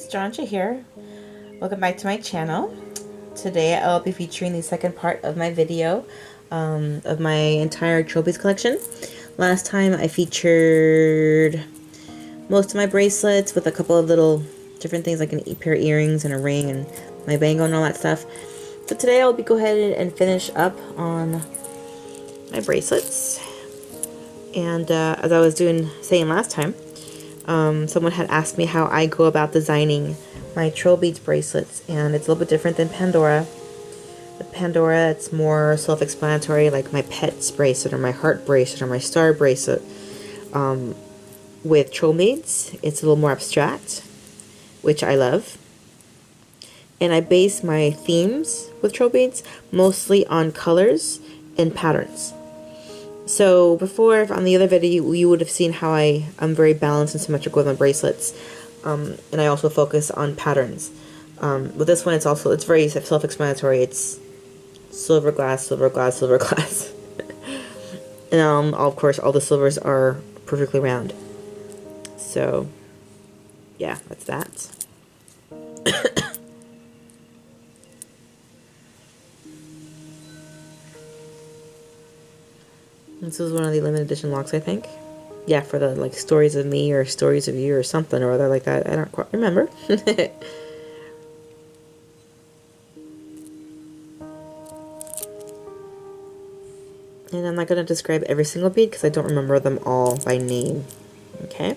Jonja here. Welcome back to my channel. Today I'll be featuring the second part of my video of my entire Trollbeads collection. Last time I featured most of my bracelets with a couple of little different things like a pair of earrings and a ring and my bangle and all that stuff. So today I'll go ahead and finish up on my bracelets. And as I was saying last time, someone had asked me how I go about designing my Trollbeads bracelets, and it's a little bit different than Pandora. With Pandora, it's more self-explanatory, like my pet's bracelet or my heart bracelet or my star bracelet. With Trollbeads, it's a little more abstract, which I love. And I base my themes with Trollbeads mostly on colors and patterns. So before, on the other video, you would have seen how I'm very balanced and symmetrical with my bracelets. And I also focus on patterns. With this one, it's very self-explanatory. It's silver glass, silver glass, silver glass. And of course, all the silvers are perfectly round. So, yeah, that's that. This is one of the limited edition locks, I think. Yeah, for the like stories of me or stories of you or something or other like that. I don't quite remember. And I'm not going to describe every single bead because I don't remember them all by name. Okay?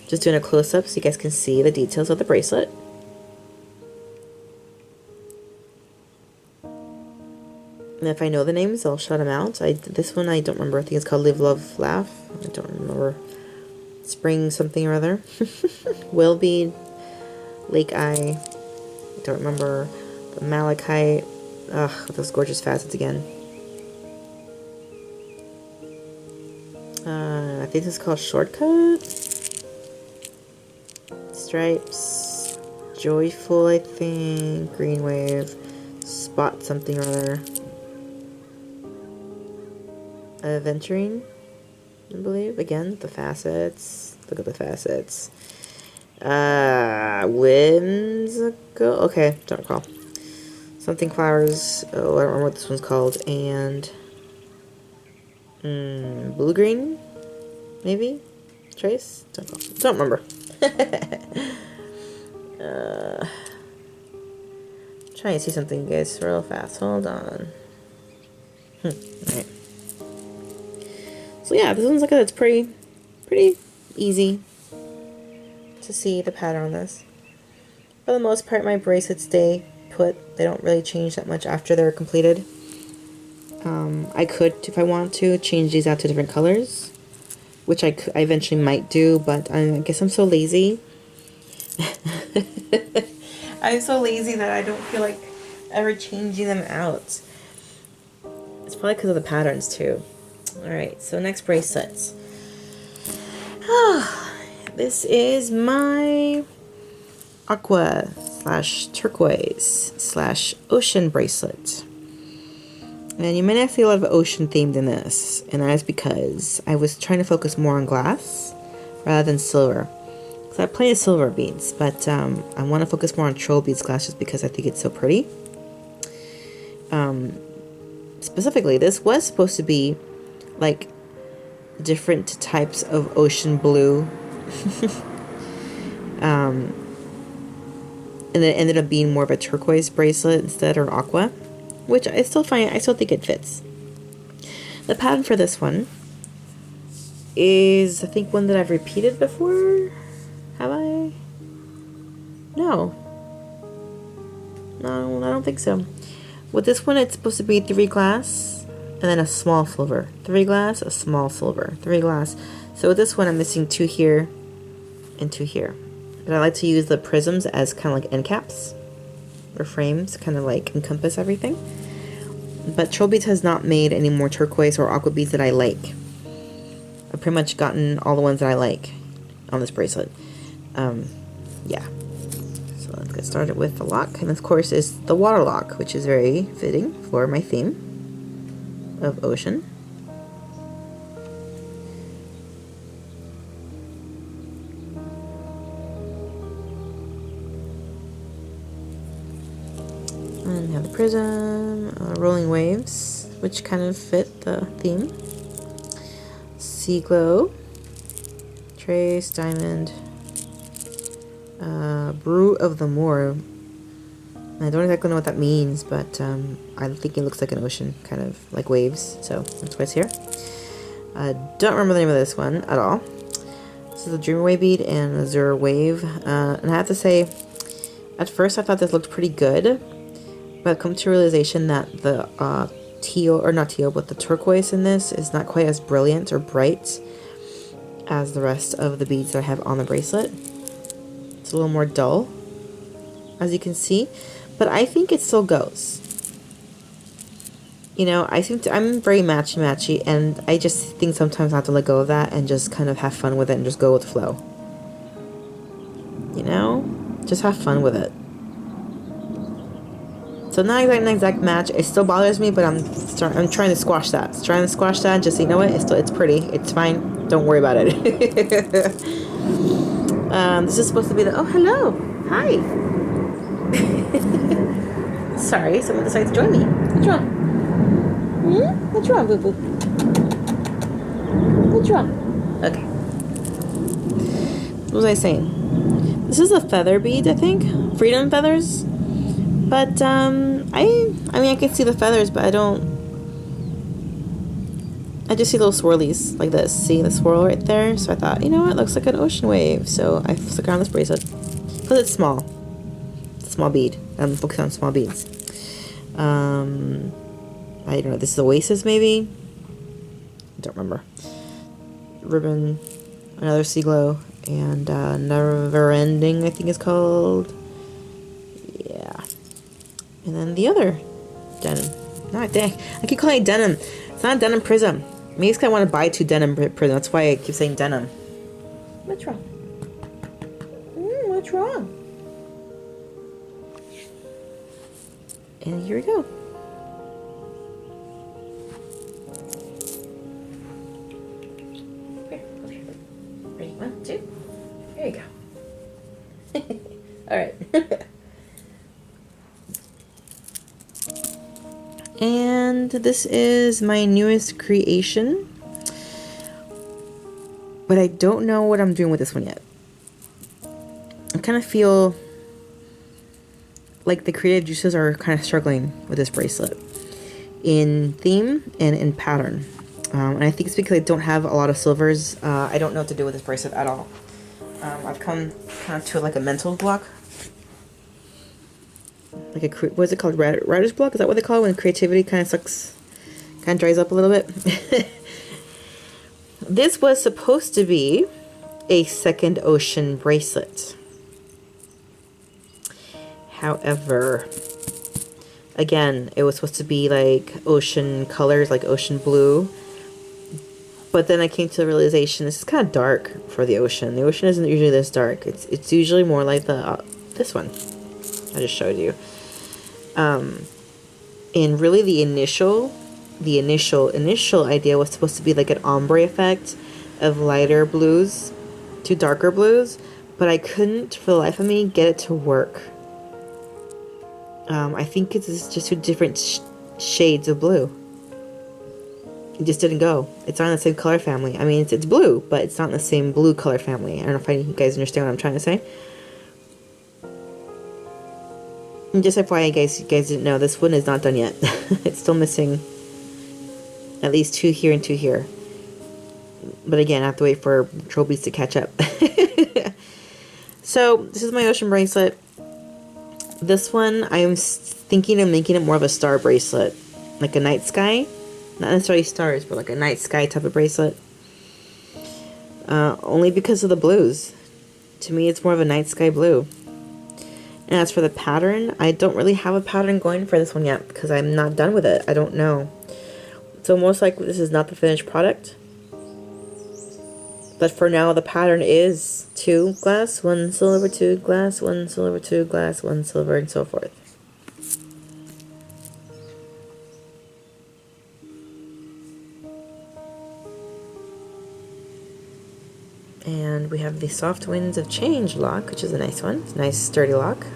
Just doing a close-up so you guys can see the details of the bracelet. And if I know the names, I'll shout them out. This one I don't remember. I think it's called Live, Love, Laugh. I don't remember. Spring something or other. Whale bead. Lake Eye. I don't remember. The Malachite. Ugh, those gorgeous facets again. I think this is called Shortcut. Stripes. Joyful, I think. Green Wave. Spot something or other. Aventurine, I believe. Again, the facets. Look at the facets. Whimsical. Okay, don't recall. Something flowers. Oh, I don't remember what this one's called. And blue green, maybe. Trace. Don't remember. Trying to see something, guys, real fast. Hold on. Alright. So yeah, this one's it's pretty easy to see the pattern on this. For the most part, my bracelets stay put. They don't really change that much after they're completed. I could, if I want to, change these out to different colors, which I eventually might do, but I guess I'm so lazy. I'm so lazy that I don't feel like ever changing them out. It's probably because of the patterns too. Alright, so next bracelets. This is my aqua / turquoise / ocean bracelet. And you might not see a lot of ocean themed in this, and that is because I was trying to focus more on glass rather than silver. So I have plenty of silver beads, but I want to focus more on Trollbeads glass just because I think it's so pretty. Specifically, this was supposed to be like different types of ocean blue. And then it ended up being more of a turquoise bracelet instead, or aqua, which I still think it fits. The pattern for this one is, I think, one that I've repeated before. Have I? No, I don't think so. With this one, it's supposed to be 3 glass and then a small silver. 3 glass, a small silver. 3 glass. So with this one, I'm missing 2 here and 2 here. But I like to use the prisms as kind of like end caps or frames, kind of like encompass everything. But Trollbeads has not made any more turquoise or aqua beads that I like. I've pretty much gotten all the ones that I like on this bracelet. Yeah. So let's get started with the lock. And of course is the water lock, which is very fitting for my theme of ocean. prism, rolling waves, which kind of fit the theme. Sea glow, trace, diamond, brew of the moor. I don't exactly know what that means, but I think it looks like an ocean, kind of like waves, so that's why it's here. I don't remember the name of this one at all. This is a Dreamaway bead and Azure Wave, and I have to say, at first I thought this looked pretty good, but I've come to realization that the teal, or not teal, but the turquoise in this is not quite as brilliant or bright as the rest of the beads that I have on the bracelet. It's a little more dull, as you can see, but I think it still goes. You know, I think I'm very matchy, and I just think sometimes I have to let go of that and just kind of have fun with it and just go with the flow. You know? Just have fun with it. So not an exact match. It still bothers me, but I'm trying to squash that. Just, you know what? It's pretty. It's fine. Don't worry about it. This is supposed to be the... Oh, hello. Hi. Sorry, someone decided to join me. What's wrong? What's wrong, boo-boo? What's wrong? Okay. What was I saying? This is a feather bead, I think. Freedom feathers. But, I mean, I can see the feathers, but I just see little swirlies like this. See the swirl right there? So I thought, you know what? It looks like an ocean wave. So I stuck around this bracelet. Because it's small. It's a small bead. I'm focusing on small beads. I don't know. This is Oasis, maybe? I don't remember. Ribbon. Another sea glow. And Never Ending, I think it's called. Yeah. And then the other denim. Not dang. I keep calling it denim. It's not a denim prism. Maybe it's because I want to buy 2 denim prisms. That's why I keep saying denim. What's wrong? What's wrong? And here we go. Here, over here. Ready? 1, 2. There you go. Alright. And this is my newest creation. But I don't know what I'm doing with this one yet. I kind of feel like the creative juices are kind of struggling with this bracelet in theme and in pattern. And I think it's because I don't have a lot of silvers. I don't know what to do with this bracelet at all. I've come kind of to like a mental block. Like a, what is it called? Writer's block? Is that what they call it when creativity kind of sucks, kind of dries up a little bit? This was supposed to be a second ocean bracelet. However, again, it was supposed to be like ocean colors, like ocean blue. But then I came to the realization this is kind of dark for the ocean. The ocean isn't usually this dark. It's usually more like the this one I just showed you. And really the initial idea was supposed to be like an ombre effect of lighter blues to darker blues, but I couldn't for the life of me get it to work. I think it's just 2 different shades of blue. It just didn't go. It's not in the same color family. I mean, it's blue, but it's not in the same blue color family. I don't know if you guys understand what I'm trying to say. And just FYI, you guys didn't know, this one is not done yet. It's still missing at least 2 here and 2 here. But again, I have to wait for Trollbeads to catch up. So, this is my ocean bracelet. This one, I am thinking of making it more of a star bracelet. Like a night sky. Not necessarily stars, but like a night sky type of bracelet. Only because of the blues. To me, it's more of a night sky blue. And as for the pattern, I don't really have a pattern going for this one yet because I'm not done with it. I don't know. So most likely this is not the finished product. But for now, the pattern is 2 glass, 1 silver, 2 glass, 1 silver, 2 glass, 1 silver, and so forth. And we have the Soft Winds of Change lock, which is a nice one. It's a nice sturdy lock.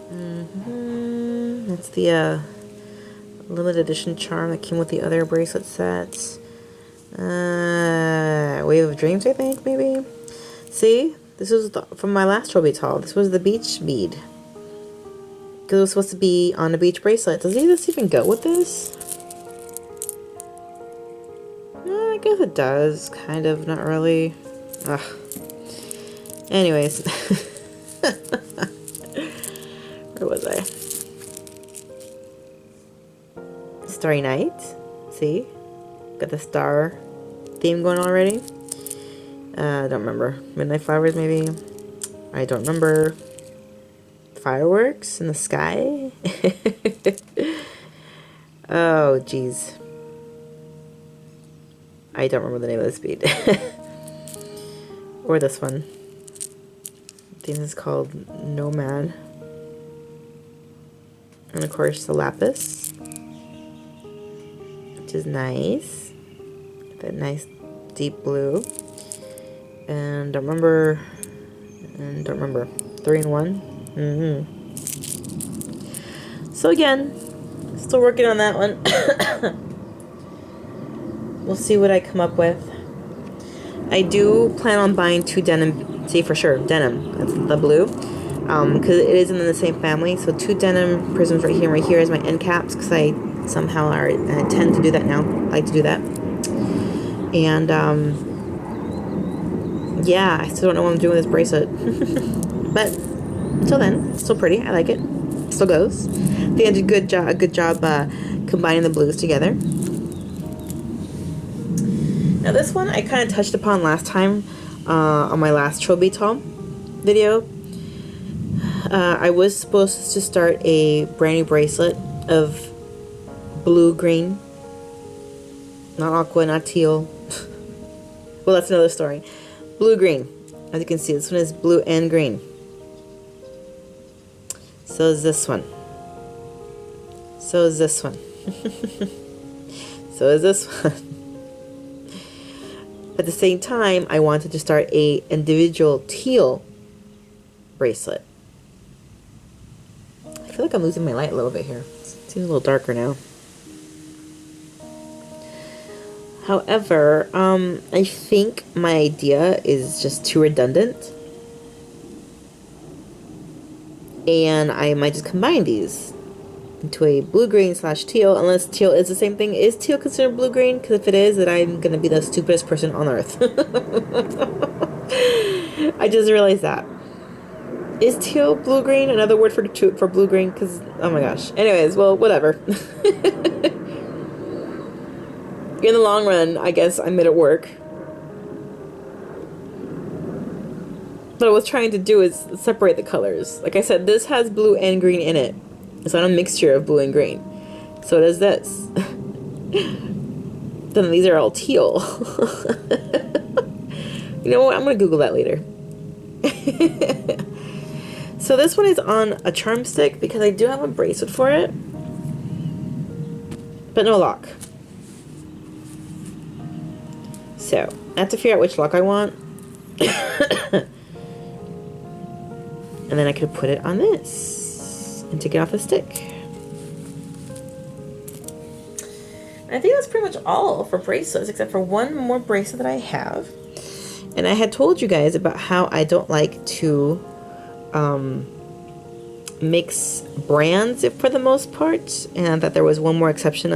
That's the limited edition charm that came with the other bracelet sets. Wave of Dreams, I think, maybe? See? This was from my last Trollbeads haul. This was the beach bead. Because it was supposed to be on a beach bracelet. Does this even go with this? I guess it does. Kind of. Not really. Ugh. Anyways. Where was I? Starry Night. See? Got the star theme going already. I don't remember. Midnight Flowers, maybe? I don't remember. Fireworks in the sky? Oh, jeez. I don't remember the name of this bead. Or this one. I think this is called Nomad. And of course the lapis, which is nice. That nice deep blue. And don't remember. 3-in-1. So again, still working on that one. We'll see what I come up with. I do plan on buying 2 denim. See, for sure, denim. That's the blue. Because it is in the same family. So 2 denim prisms right here and right here as my end caps. Because I somehow I tend to do that now. I like to do that. And yeah, I still don't know what I'm doing with this bracelet. But until then, it's still pretty. I like it. Still goes. I think I did a good job combining the blues together. Now this one I kind of touched upon last time on my last Trollbeads haul video. I was supposed to start a brand new bracelet of blue-green. Not aqua, not teal. Well, that's another story. Blue-green. As you can see, this one is blue and green. So is this one. So is this one. So is this one. At the same time, I wanted to start a individual teal bracelet. I feel like I'm losing my light a little bit here. It seems a little darker now. However, I think my idea is just too redundant. And I might just combine these into a blue-green / teal, unless teal is the same thing. Is teal considered blue-green? Because if it is, then I'm going to be the stupidest person on earth. I just realized that. Is teal blue-green another word for blue-green? Because, oh my gosh. Anyways, well, whatever. In the long run, I guess I made it work. What I was trying to do is separate the colors. Like I said, this has blue and green in it. It's not a mixture of blue and green. So does this. Then these are all teal. You know what? I'm going to Google that later. So this one is on a charm stick because I do have a bracelet for it. But no lock. So, I have to figure out which lock I want. And then I could put it on this and take it off the stick. I think that's pretty much all for bracelets, except for one more bracelet that I have. And I had told you guys about how I don't like to mix brands for the most part, and that there was one more exception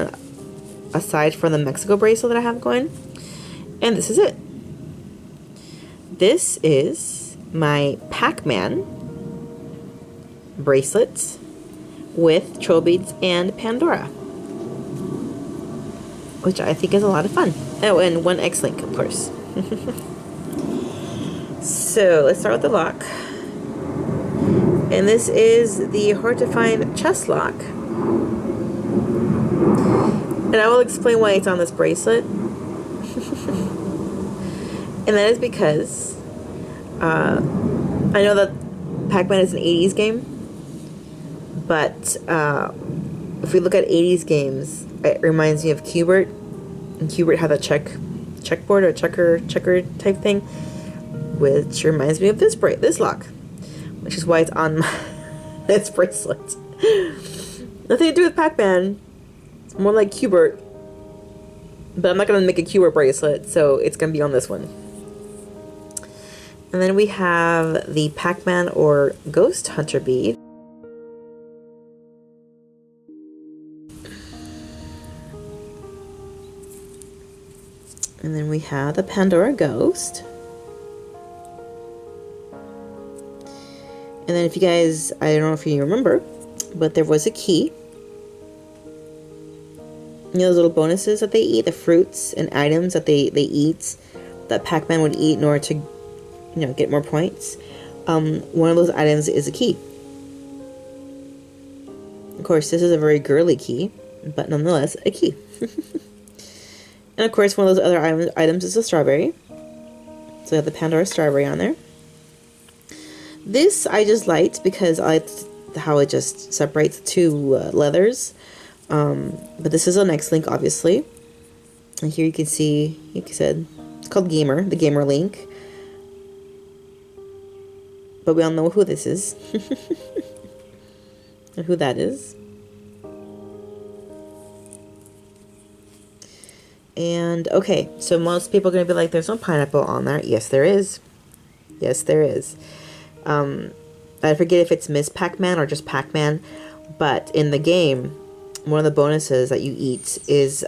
aside from the Mexico bracelet that I have going. And this is it. This is my Pac-Man bracelet with Trollbeads and Pandora, which I think is a lot of fun. Oh, and one X-Link, of course. So let's start with the lock. And this is the hard to find chest lock. And I will explain why it's on this bracelet. And that is because I know that Pac-Man is an 80s game, but if we look at 80s games, it reminds me of Q*bert, and Q*bert had a checkboard or checker type thing, which reminds me of this lock, which is why it's on this bracelet. Nothing to do with Pac-Man. More like Q*bert. But I'm not going to make a Q*bert bracelet, so it's going to be on this one. And then we have the Pac-Man or Ghost Hunter bead. And then we have the Pandora Ghost. And then if you guys, I don't know if you remember, but there was a key. You know those little bonuses that they eat, the fruits and items that they eat, that Pac-Man would eat in order to, you know, get more points. One of those items is a key. Of course, this is a very girly key, but nonetheless, a key. And of course, one of those other items is a strawberry. So we have the Pandora strawberry on there. This I just liked because I liked how it just separates the two leathers. But this is an X-Link, obviously. And here you can see, like I said, it's called Gamer, the Gamer Link. But we all know who this is. And who that is. And, okay, so most people are going to be like, there's no pineapple on there. Yes, there is. Yes, there is. I forget if it's Miss Pac-Man or just Pac-Man. But in the game, one of the bonuses that you eat is,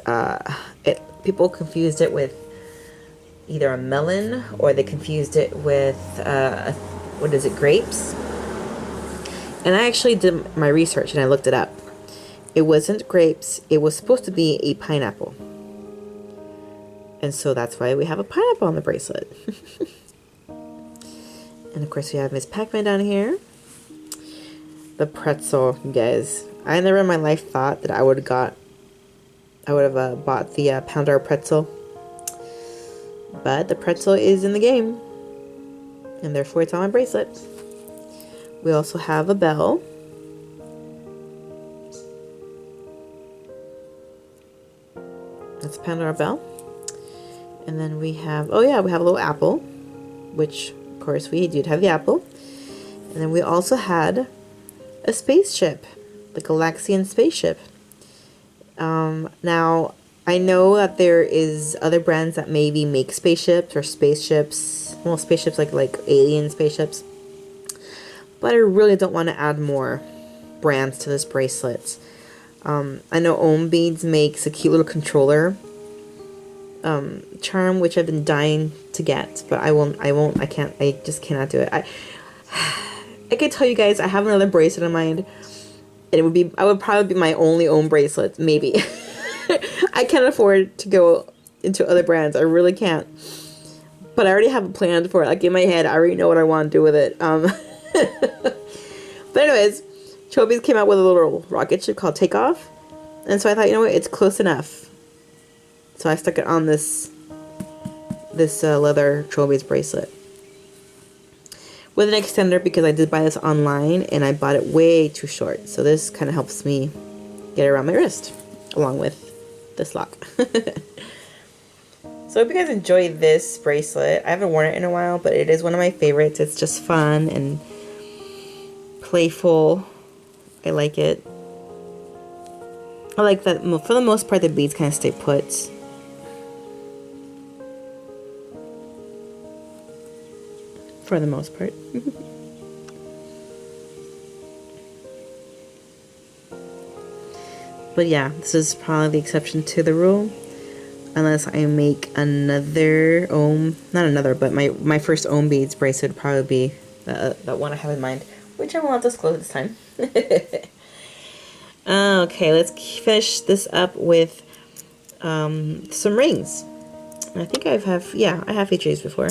people confused it with either a melon or they confused it with, what is it, grapes? And I actually did my research and I looked it up. It wasn't grapes. It was supposed to be a pineapple. And so that's why we have a pineapple on the bracelet. And of course we have Miss Pac-Man down here. The pretzel, you guys. I never in my life thought that I would have bought the Pandora pretzel. But the pretzel is in the game. And therefore it's on my bracelet. We also have a bell. That's a Pandora bell. And then we have, oh yeah, we have a little apple. Which, of course, we did have the apple. And then we also had a spaceship. The Galaxian spaceship. Now, I know that there is other brands that maybe make spaceships or spaceships. Well, spaceships like alien spaceships. But I really don't want to add more brands to this bracelet. I know Ohm Beads makes a cute little controller charm, which I've been dying to get, but I just cannot do it. I could tell you guys I have another bracelet in mind, and I would probably be my only Ohm bracelet, maybe. I can't afford to go into other brands. I really can't. But I already have a plan for it. Like in my head, I already know what I want to do with it. But anyways, Trollbeads came out with a little rocket ship called Takeoff. And so I thought, you know what, it's close enough. So I stuck it on this leather Trollbeads bracelet. With an extender because I did buy this online and I bought it way too short. So this kind of helps me get it around my wrist along with this lock. So I hope you guys enjoyed this bracelet. I haven't worn it in a while, but it is one of my favorites. It's just fun and playful. I like it. I like that for the most part the beads kind of stay put. For the most part. But yeah, this is probably the exception to the rule. Unless I make another Ohm, not another, but my first Ohm Beads bracelet would probably be that one I have in mind, which I will not disclose this time. Okay, let's finish this up with some rings. And I think I have featured these before.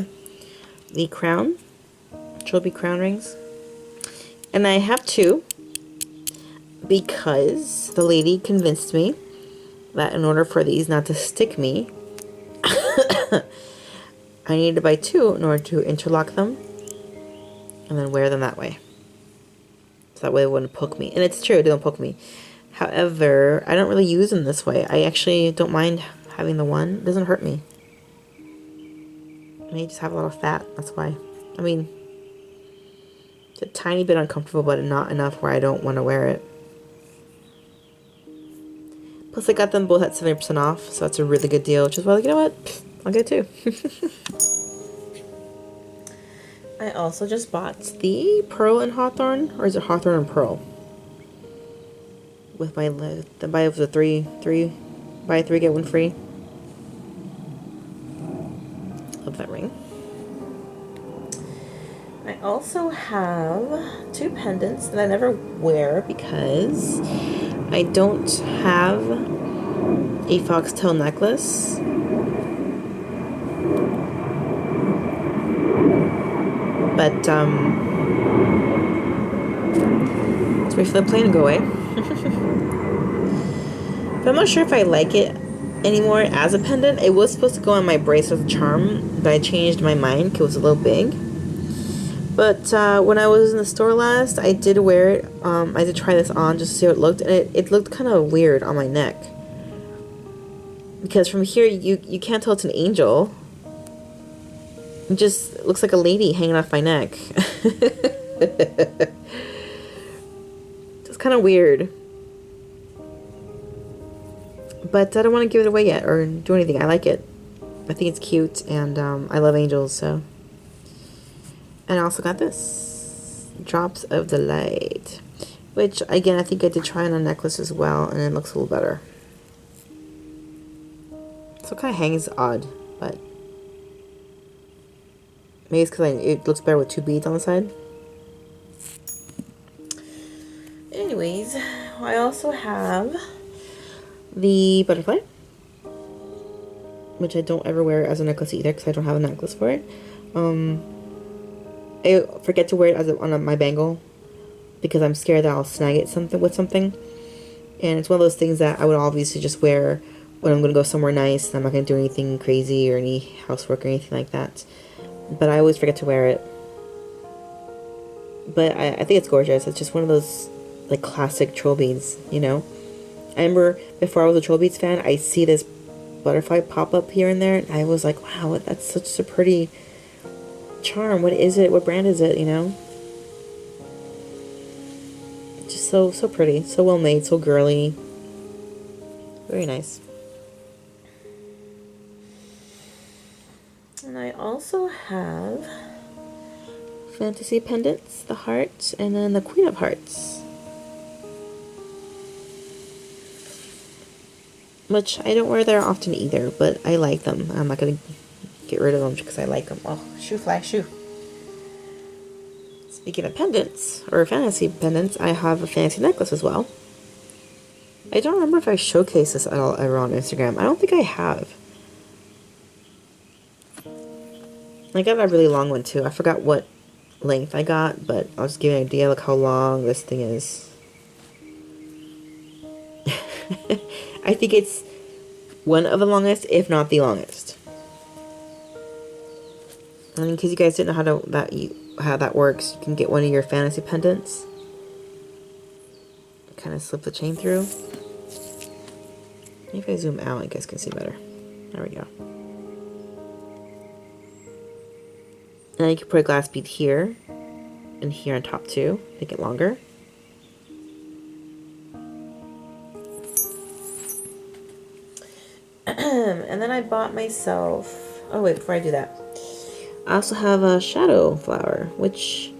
The crown, Trollbead crown rings. And I have two because the lady convinced me that in order for these not to stick me, I needed to buy two in order to interlock them and then wear them that way. So that way it wouldn't poke me. And it's true, it don't poke me. However, I don't really use them this way. I actually don't mind having the one. It doesn't hurt me. I may just have a lot of fat, that's why. I mean, It's a tiny bit uncomfortable, but not enough where I don't want to wear it. Plus, I got them both at 70% off, so that's a really good deal. Which is why, like, you know what? I'll get it too. I also just bought the Pearl and Hawthorn, or is it Hawthorn and Pearl? With my the buy of the buy three get one free. Love that ring. I also have two pendants that I never wear because I don't have a foxtail necklace. But let's wait for the plane to go away. But I'm not sure if I like it anymore as a pendant. It was supposed to go on my bracelet charm, but I changed my mind because it was a little big. But when I was in the store last, I did wear it. I did try this on just to see how it looked, and it looked kind of weird on my neck. Because from here, you can't tell it's an angel. It just looks like a lady hanging off my neck. It's kind of weird. But I don't want to give it away yet or do anything. I like it. I think it's cute, and I love angels, so. And I also got this. Drops of the Light. Which, again, I think I did try on a necklace as well, and it looks a little better. So it kind of hangs odd, but. Maybe it's because it looks better with two beads on the side. Anyways, I also have the butterfly, which I don't ever wear as a necklace either because I don't have a necklace for it. I forget to wear it as on my bangle because I'm scared that I'll snag it with something. And it's one of those things that I would obviously just wear when I'm going to go somewhere nice and I'm not going to do anything crazy or any housework or anything like that. But I always forget to wear it. But I think it's gorgeous. It's just one of those like classic Trollbeads, you know? I remember before I was a Trollbeads fan, I see this butterfly pop up here and there, and I was like, wow, that's such a pretty charm. What is it? What brand is it, you know? Just so pretty. So well made, so girly. Very nice. And I also have fantasy pendants, the heart, and then the Queen of Hearts. Which I don't wear there often either, but I like them. I'm not going to get rid of them because I like them. Oh, shoe fly, shoe. Speaking of pendants, or fantasy pendants, I have a fantasy necklace as well. I don't remember if I showcased this at all ever on Instagram. I don't think I have. I got a really long one too. I forgot what length I got, but I'll just give you an idea like how long this thing is. I think it's one of the longest, if not the longest. And in case you guys didn't know how that works, you can get one of your fantasy pendants. Kind of slip the chain through. If I zoom out, you guys can see better. There we go. And then you can put a glass bead here and here on top too, make it longer. And then I bought myself, oh wait, before I do that, I also have a shadow flower, which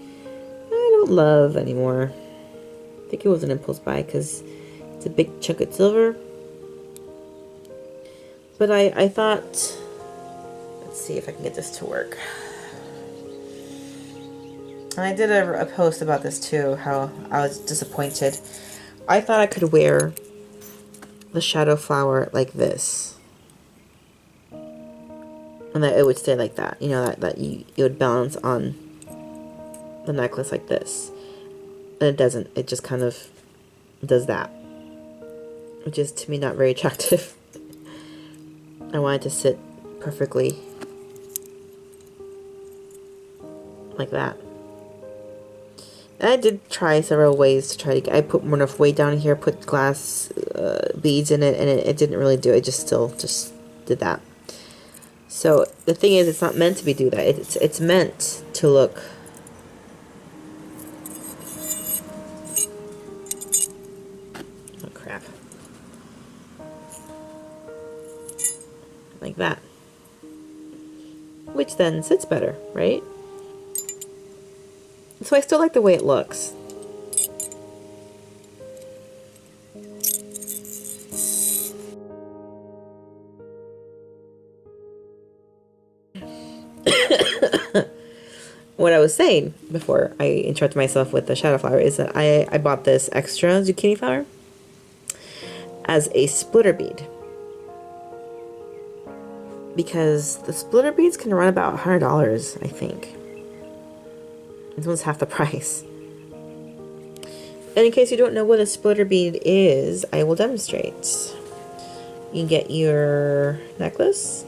I don't love anymore. I think it was an impulse buy because it's a big chunk of silver. But I thought, let's see if I can get this to work. And I did a post about this too, how I was disappointed. I thought I could wear the shadow flower like this. And that it would stay like that. You know, that it would balance on the necklace like this. And it doesn't. It just kind of does that. Which is, to me, not very attractive. I want it to sit perfectly like that. And I did try several ways to try to get, I put more enough weight down here, put glass beads in it, and it didn't really do it. It just did that. So the thing is, it's not meant to do that. It's meant to look half. Like that. Which then sits better, right? So I still like the way it looks. What I was saying before I interrupted myself with the shadow flower is that I bought this extra zucchini flower as a splitter bead, because the splitter beads can run about $100, I think. This one's half the price. And in case you don't know what a splitter bead is, I will demonstrate. You get your necklace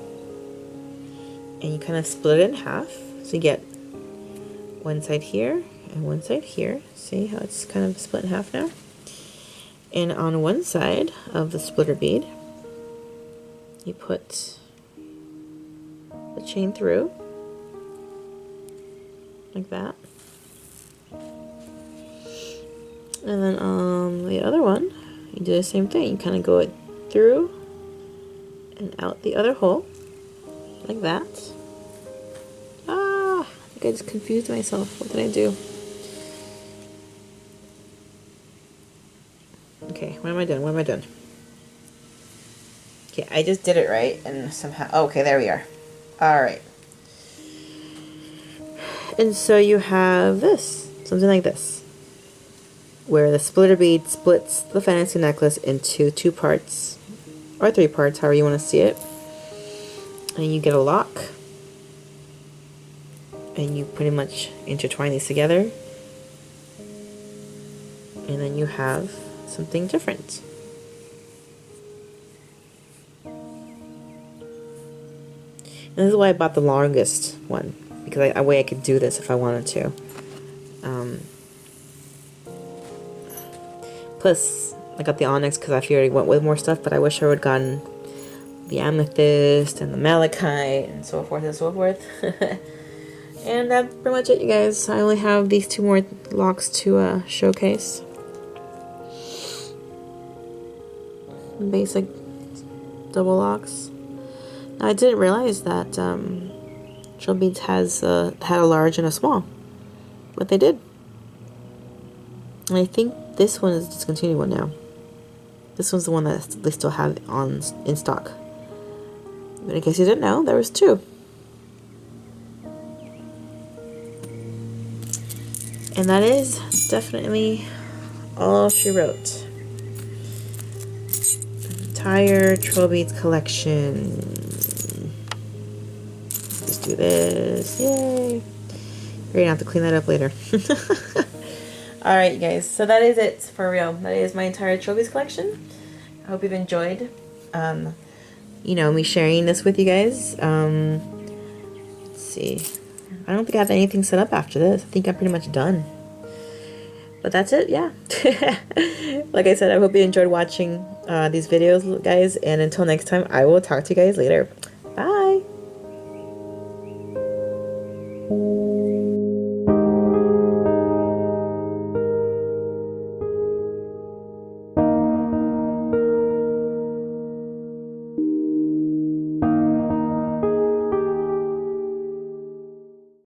and you kind of split it in half. So you get one side here and one side here. See how it's kind of split in half now? And on one side of the splitter bead, you put the chain through, like that. And then on the other one, you do the same thing. You kind of go it through and out the other hole, like that. Ah, I think I just confused myself. What did I do? Okay, what am I doing? What am I doing? Okay, I just did it right, and somehow... Oh, okay, there we are. Alright. And so you have this. Something like this, where the splitter bead splits the fantasy necklace into 2 parts, or 3 parts, however you want to see it. And you get a lock, and you pretty much intertwine these together, and then you have something different. And this is why I bought the longest one, because a way I could do this if I wanted to. Plus, I got the onyx because I figured I went with more stuff, but I wish I would have gotten the amethyst and the malachite and so forth and so forth. And that's pretty much it, you guys. I only have these 2 more locks to showcase. Basic double locks. Now, I didn't realize that Trollbeads has had a large and a small, but they did. And I think this one is a discontinued one now. This one's the one that they still have in stock. But in case you didn't know, there was 2. And that is definitely all she wrote. Entire Trollbeads collection. Let's do this. Yay! We're gonna have to clean that up later. Alright, you guys, so that is it for real. That is my entire Trollbeads collection. I hope you've enjoyed, you know, me sharing this with you guys. Let's see. I don't think I have anything set up after this. I think I'm pretty much done. But that's it, yeah. Like I said, I hope you enjoyed watching these videos, guys. And until next time, I will talk to you guys later. Bye!